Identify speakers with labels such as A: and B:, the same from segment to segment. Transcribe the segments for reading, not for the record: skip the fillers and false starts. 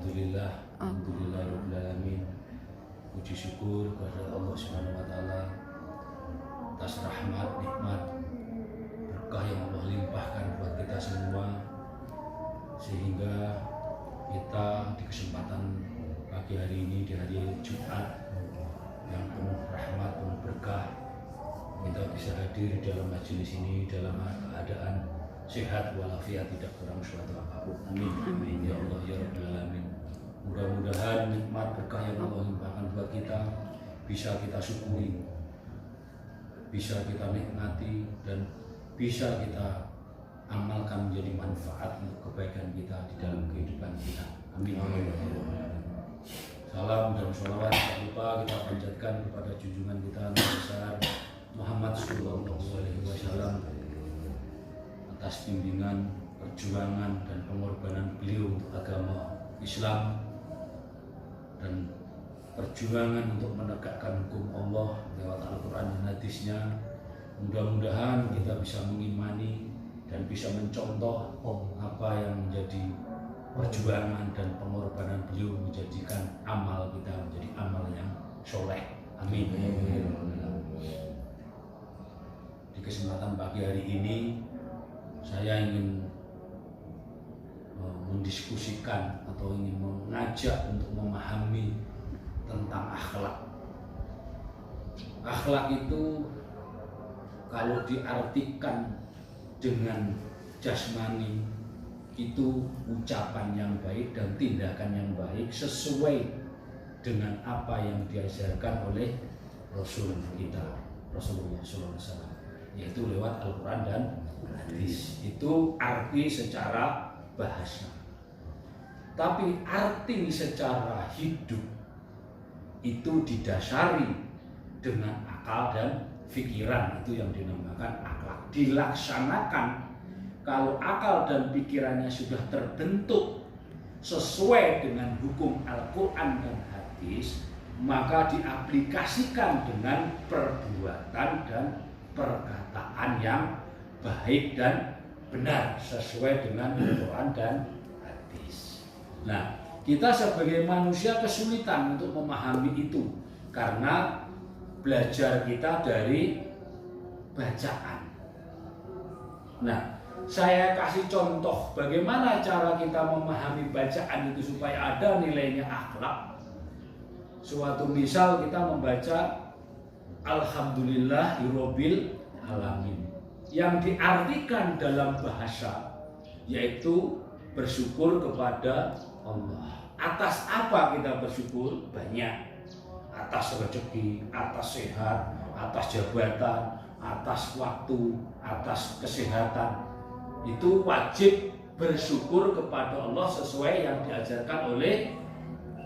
A: Alhamdulillahirabbil alamin. Puji syukur kepada Allah Subhanahu wa taala atas rahmat, nikmat, berkah yang Allah limpahkan buat kita semua, sehingga kita di kesempatan pagi hari ini, di hari Jumat yang penuh rahmat, penuh berkah, kita bisa hadir di dalam majelis ini dalam keadaan sehat walafiat, tidak kurang suatu apapun. Amin. Amin ya Allah ya Rabbal alamin. Mudah-mudahan nikmat berkah yang Allah limpahkan buat kita bisa kita syukuri, bisa kita nikmati, dan bisa kita amalkan menjadi manfaat untuk kebaikan kita di dalam kehidupan kita. Amin. Salam dan sholawat tak lupa kita panjatkan kepada junjungan kita Nabi besar Muhammad sallallahu alaihi wasallam atas bimbingan, perjuangan, dan pengorbanan beliau untuk agama Islam dan perjuangan untuk menegakkan hukum Allah lewat Al-Quran dan hadisnya. Mudah-mudahan kita bisa mengimani dan bisa mencontoh apa yang menjadi perjuangan dan pengorbanan beliau, menjadikan amal kita menjadi amal yang soleh. Amin. Di kesempatan pagi hari ini saya ingin mendiskusikan atau ingin mengajak untuk memahami tentang akhlak. Akhlak itu kalau diartikan dengan jasmani itu ucapan yang baik dan tindakan yang baik sesuai dengan apa yang diajarkan oleh Rasul kita, Rasulullah SAW, yaitu lewat Al-Quran dan hadis. Itu arti secara bahasa. Tapi arti secara hidup itu didasari dengan akal dan pikiran, itu yang dinamakan akhlak. Dilaksanakan kalau akal dan pikirannya sudah terbentuk sesuai dengan hukum Al-Quran dan hadis, maka diaplikasikan dengan perbuatan dan perkataan yang baik dan benar sesuai dengan Al-Quran dan hadis. Nah, kita sebagai manusia kesulitan untuk memahami itu karena belajar kita dari bacaan. Nah, saya kasih contoh bagaimana cara kita memahami bacaan itu supaya ada nilainya akhlak. Suatu misal kita membaca Alhamdulillahirabbil alamin, yang diartikan dalam bahasa yaitu bersyukur kepada Allah. Atas apa kita bersyukur? Banyak. Atas rezeki, atas sehat, atas jabatan, atas waktu, atas kesehatan. Itu wajib bersyukur kepada Allah sesuai yang diajarkan oleh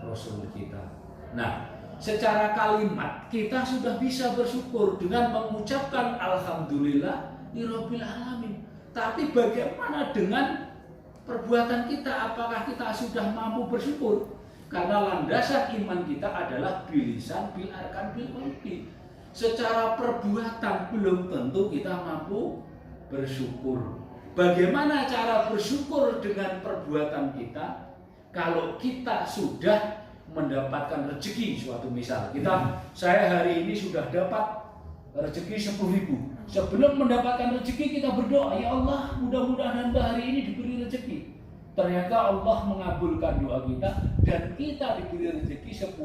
A: Rasul kita. Nah, secara kalimat kita sudah bisa bersyukur dengan mengucapkan Alhamdulillahirabbil alamin. Tapi bagaimana dengan perbuatan kita? Apakah kita sudah mampu bersyukur? Karena landasan iman kita adalah bilisan, bil arkan, bil qalbi. Secara perbuatan belum tentu kita mampu bersyukur. Bagaimana cara bersyukur dengan perbuatan kita? Kalau kita sudah mendapatkan rezeki, suatu misal saya hari ini sudah dapat rezeki 10.000. Sebelum mendapatkan rezeki kita berdoa, ya Allah, mudah-mudahan hari ini diberi rezeki. Ternyata Allah mengabulkan doa kita dan kita diberi rezeki 10.000.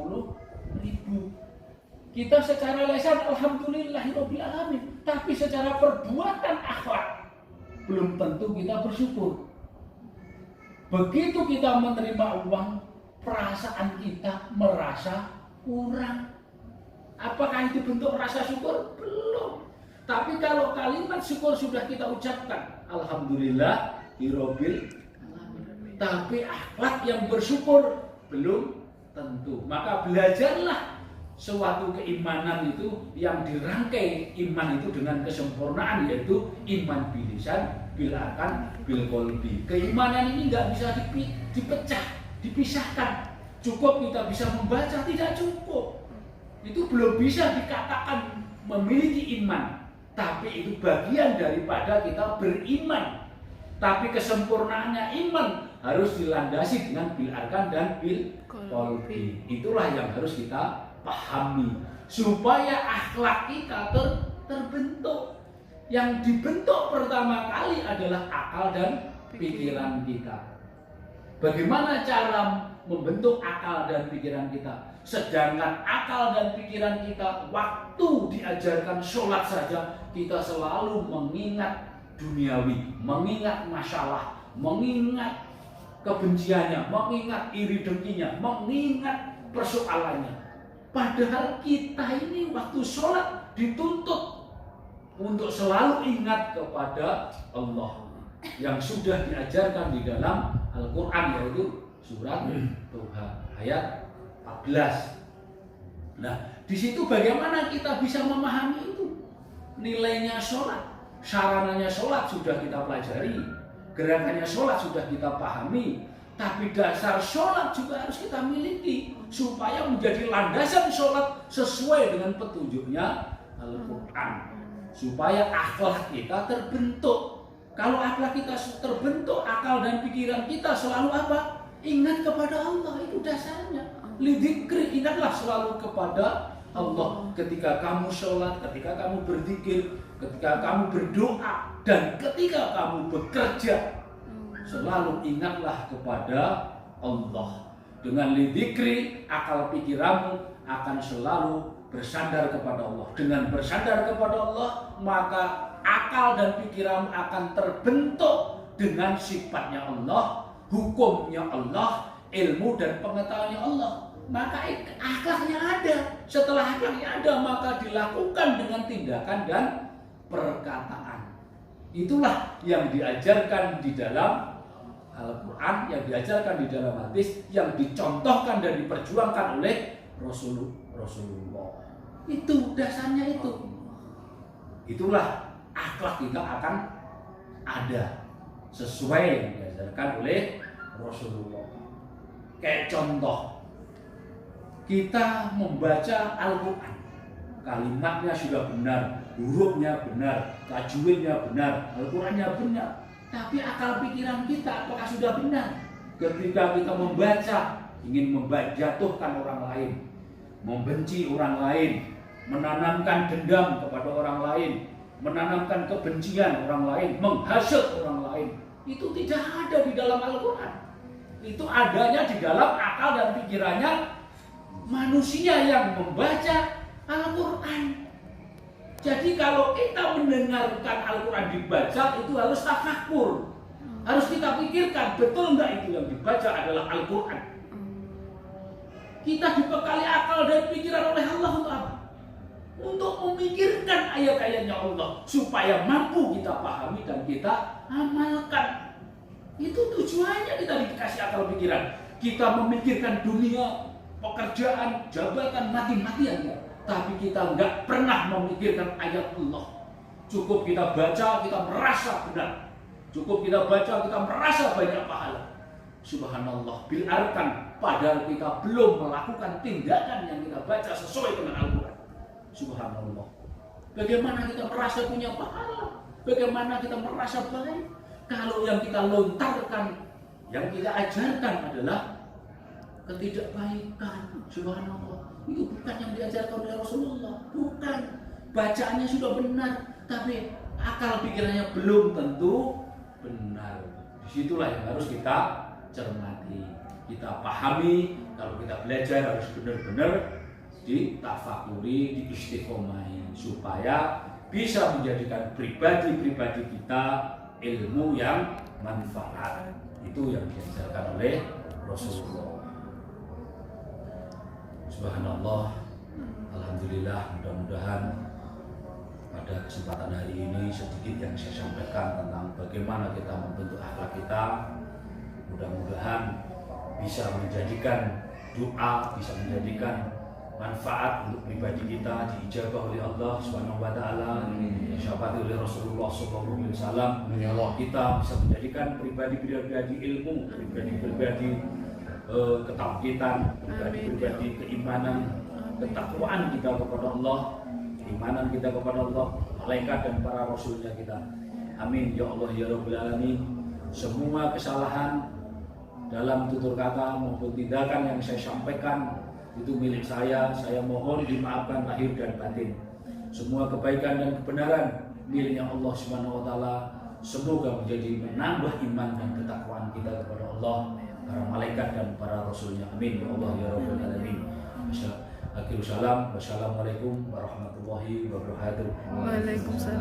A: Kita secara lisan Alhamdulillahirabbil alamin, tapi secara perbuatan akhlak belum tentu kita bersyukur. Begitu kita menerima uang, perasaan kita merasa kurang. Apakah itu bentuk rasa syukur? Belum. Tapi kalau kalimat syukur sudah kita ucapkan Alhamdulillahirabbil alamin, tapi akhlak yang bersyukur belum tentu. Maka belajarlah suatu keimanan itu yang dirangkai iman itu dengan kesempurnaan, yaitu iman bilisan, bil arkan, bil qalbi. Keimanan ini nggak bisa dipecah, dipisahkan. Cukup kita bisa membaca, tidak cukup. Itu belum bisa dikatakan memiliki iman. Tapi itu bagian daripada kita beriman. Tapi kesempurnaannya iman harus dilandasi dengan bil arkan dan bil qalbi. Itulah yang harus kita pahami supaya akhlak kita terbentuk. Yang dibentuk pertama kali adalah akal dan pikiran kita. Bagaimana cara membentuk akal dan pikiran kita? Sedangkan akal dan pikiran kita waktu diajarkan sholat saja, kita selalu mengingat duniawi, mengingat masalah, mengingat kebenciannya, mengingat iri dengkinya, mengingat persoalannya. Padahal kita ini waktu sholat dituntut untuk selalu ingat kepada Allah yang sudah diajarkan di dalam Al-Quran, yaitu surat Tuhan ayat 14. Nah, di situ bagaimana kita bisa memahami itu? Nilainya sholat, sarananya sholat sudah kita pelajari, gerakannya sholat sudah kita pahami, tapi dasar sholat juga harus kita miliki supaya menjadi landasan sholat sesuai dengan petunjuknya Al-Quran. Supaya akhlak kita terbentuk. Kalau akhlak kita terbentuk, akal dan pikiran kita selalu apa? Ingat kepada Allah, itu dasarnya. Lidzikri, ingatlah selalu kepada Allah. Ketika kamu sholat, ketika kamu berzikir, ketika kamu berdoa, dan ketika kamu bekerja, selalu ingatlah kepada Allah. Dengan lidzikri, akal pikiranmu akan selalu bersandar kepada Allah. Dengan bersandar kepada Allah, maka akal dan pikiranmu akan terbentuk dengan sifatnya Allah, hukumnya Allah, ilmu dan pengetahuannya Allah. Maka akhlaknya ada. Setelah akhlaknya ada, maka dilakukan dengan tindakan dan perkataan. Itulah yang diajarkan di dalam Al-Quran, yang diajarkan di dalam hadis, yang dicontohkan dan diperjuangkan oleh Rasulullah. Itu dasarnya itu. Itulah akhlak kita akan ada sesuai yang diajarkan oleh Rasulullah. Kayak contoh, kita membaca Al-Quran, kalimatnya sudah benar, hurufnya benar, tajwidnya benar, Al-Qurannya benar, tapi akal pikiran kita apakah sudah benar? Ketika kita membaca, ingin menjatuhkan orang lain, membenci orang lain, menanamkan dendam kepada orang lain, menanamkan kebencian orang lain, menghasut orang lain, itu tidak ada di dalam Al-Quran. Itu adanya di dalam akal dan pikirannya manusia yang membaca Al-Quran. Jadi kalau kita mendengarkan Al-Quran dibaca, itu harus tafakkur, harus kita pikirkan, betul enggak itu yang dibaca adalah Al-Quran. Kita dibekali akal dan pikiran oleh Allah untuk apa? Untuk memikirkan ayat-ayatnya Allah supaya mampu kita pahami dan kita amalkan. Itu tujuannya kita dikasih akal pikiran. Kita memikirkan dunia, pekerjaan, jabatan, mati-matian ya. Tapi kita nggak pernah memikirkan ayat Allah. Cukup kita baca, kita merasa benar. Cukup kita baca, kita merasa banyak pahala. Subhanallah, bil arkan, padahal kita belum melakukan tindakan yang kita baca sesuai dengan Al-Quran. Subhanallah. Bagaimana kita merasa punya pahala? Bagaimana kita merasa baik? Kalau yang kita lontarkan, yang kita ajarkan adalah ketidakbaikan. Subhanallah. Itu bukan yang diajarkan oleh Rasulullah. Bukan. Bacaannya sudah benar, tapi akal pikirannya belum tentu benar. Disitulah yang harus kita cermati, kita pahami. Kalau kita belajar harus benar-benar ditafakuri, diistiqomai, supaya bisa menjadikan pribadi-pribadi kita ilmu yang manfaat. Itu yang diajarkan oleh Rasulullah. Subhanallah, alhamdulillah, mudah-mudahan pada kesempatan hari ini sedikit yang saya sampaikan tentang bagaimana kita membentuk akhlak kita. Mudah-mudahan bisa menjadikan doa, bisa menjadikan manfaat untuk pribadi kita, diijabah oleh Allah Subhanahu wa taala, disyafati oleh Rasulullah sallallahu alaihi wasallam. Kita bisa menjadikan pribadi-pribadi ilmu, pribadi-pribadi ketauhidan, pribadi-pribadi keimanan, ketakwaan kita kepada Allah, keimanan kita kepada Allah, malaikat dan para rasulnya kita. Amin ya Allah ya Rabbal Alamin. Semua kesalahan dalam tutur kata maupun tindakan yang saya sampaikan itu milik saya mohon dimaafkan lahir dan batin. Semua kebaikan dan kebenaran miliknya Allah Subhanahu wa taala. Semoga menjadi menambah iman dan ketakwaan kita kepada Allah, para malaikat dan para rasulnya. Amin ya Allah ya rabbal alamin. Akhirul salam. Wassalamualaikum warahmatullahi wabarakatuh.
B: Waalaikumsalam.